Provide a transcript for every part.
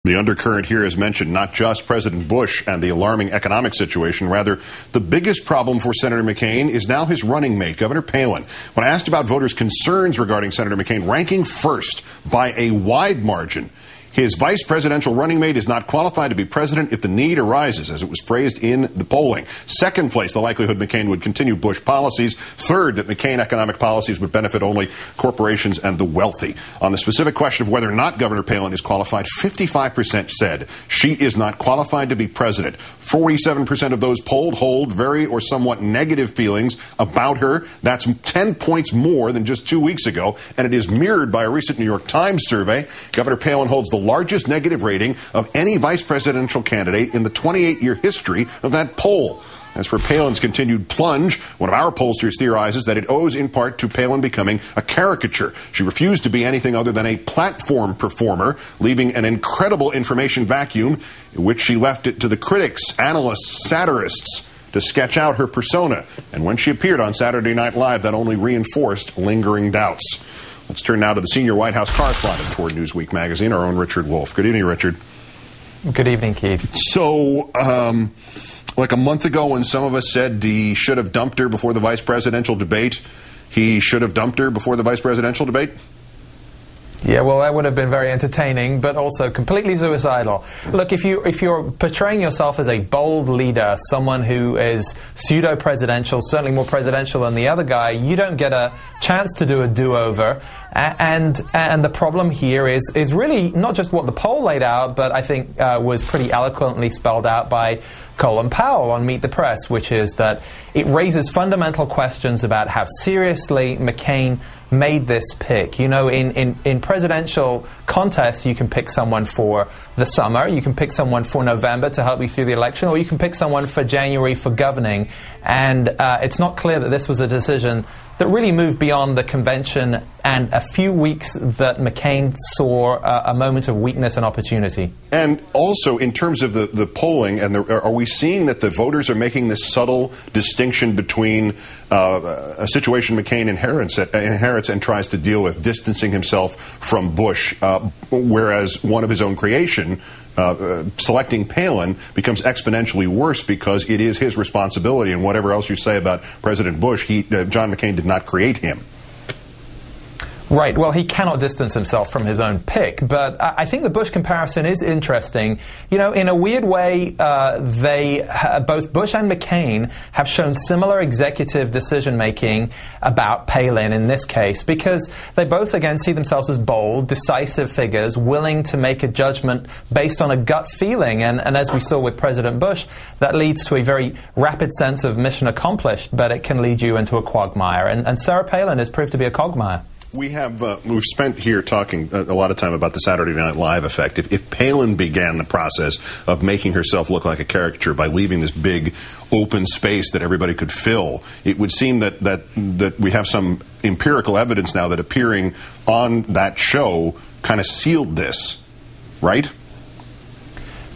The undercurrent here is mentioned not just President Bush and the alarming economic situation. Rather, the biggest problem for Senator McCain is now his running mate, Governor Palin. When asked about voters' concerns regarding Senator McCain, ranking first by a wide margin, his vice presidential running mate is not qualified to be president if the need arises, as it was phrased in the polling. Second place, the likelihood McCain would continue Bush policies. Third, that McCain economic policies would benefit only corporations and the wealthy. On the specific question of whether or not Governor Palin is qualified, 55% said she is not qualified to be president. 47% of those polled hold very or somewhat negative feelings about her. That's 10 points more than just 2 weeks ago, and it is mirrored by a recent New York Times survey. Governor Palin holds the largest negative rating of any vice presidential candidate in the 28-year history of that poll. As for Palin's continued plunge, one of our pollsters theorizes that it owes in part to Palin becoming a caricature. She refused to be anything other than a platform performer, leaving an incredible information vacuum in which she left it to the critics, analysts, satirists to sketch out her persona. And when she appeared on Saturday Night Live, that only reinforced lingering doubts. Let's turn now to the senior White House correspondent for Newsweek magazine, our own Richard Wolffe. Good evening, Richard. Good evening, Keith. So, like a month ago when some of us said he should have dumped her before the vice presidential debate, he should have dumped her before the vice presidential debate? Yeah, well, that would have been very entertaining, but also completely suicidal. Look, if you're portraying yourself as a bold leader, someone who is pseudo-presidential, certainly more presidential than the other guy, you don't get a chance to do a do-over. And the problem here is really not just what the poll laid out, but I think was pretty eloquently spelled out by Colin Powell on Meet the Press, which is that it raises fundamental questions about how seriously McCain made this pick. You know, in presidential contests, you can pick someone for the summer, you can pick someone for November to help you through the election, or you can pick someone for January for governing. And it's not clear that this was a decision that really moved beyond the convention and a few weeks that McCain saw a moment of weakness and opportunity. And also, in terms of the polling, are we seeing that the voters are making this subtle distinction between a situation McCain inherits and tries to deal with, distancing himself from Bush, whereas one of his own creation, selecting Palin, becomes exponentially worse because it is his responsibility, and whatever else you say about President Bush, John McCain did not create him. Right. Well, he cannot distance himself from his own pick. But I think the Bush comparison is interesting. You know, in a weird way, both Bush and McCain have shown similar executive decision-making about Palin in this case, because they both, again, see themselves as bold, decisive figures, willing to make a judgment based on a gut feeling. And as we saw with President Bush, that leads to a very rapid sense of mission accomplished, but it can lead you into a quagmire. And Sarah Palin has proved to be a quagmire. We've spent here talking a lot of time about the Saturday Night Live effect. If Palin began the process of making herself look like a caricature by leaving this big open space that everybody could fill, it would seem that we have some empirical evidence now that appearing on that show kind of sealed this, right?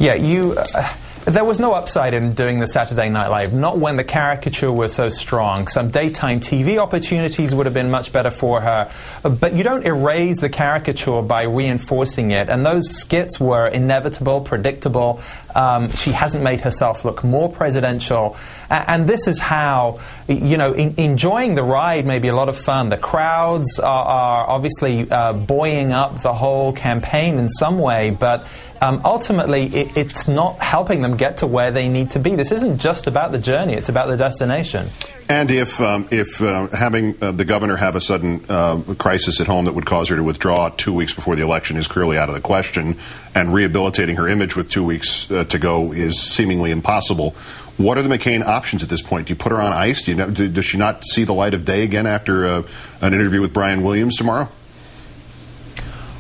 Yeah, there was no upside in doing the Saturday Night Live, not when the caricature was so strong. Some daytime TV opportunities would have been much better for her. But you don't erase the caricature by reinforcing it. And those skits were inevitable, predictable. She hasn't made herself look more presidential. And this is how, you know, enjoying the ride may be a lot of fun. The crowds are obviously buoying up the whole campaign in some way, but ultimately it's not helping them get to where they need to be. This isn't just about the journey, it's about the destination. And if having the governor have a sudden crisis at home that would cause her to withdraw 2 weeks before the election is clearly out of the question, and rehabilitating her image with 2 weeks to go is seemingly impossible, what are the McCain options at this point? Do you put her on ice? Does she not see the light of day again after an interview with Brian Williams tomorrow?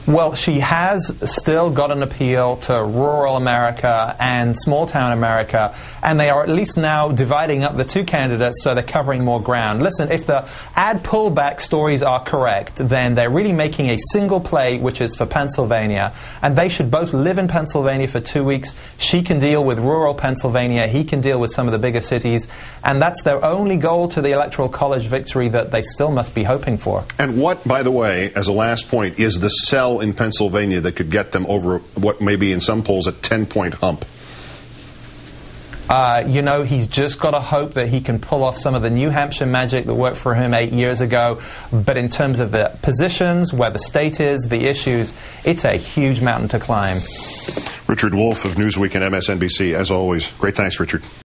Well, she has still got an appeal to rural America and small-town America, and they are at least now dividing up the two candidates so they're covering more ground. Listen, if the ad pullback stories are correct, then they're really making a single play, which is for Pennsylvania, and they should both live in Pennsylvania for 2 weeks. She can deal with rural Pennsylvania, he can deal with some of the bigger cities, and that's their only goal to the Electoral College victory that they still must be hoping for. And what, by the way, as a last point, is the sell sell in Pennsylvania that could get them over what may be in some polls a 10-point hump? He's just got to hope that he can pull off some of the New Hampshire magic that worked for him 8 years ago. But in terms of the positions, where the state is, the issues, it's a huge mountain to climb. Richard Wolffe of Newsweek and MSNBC, as always. Great thanks, Richard.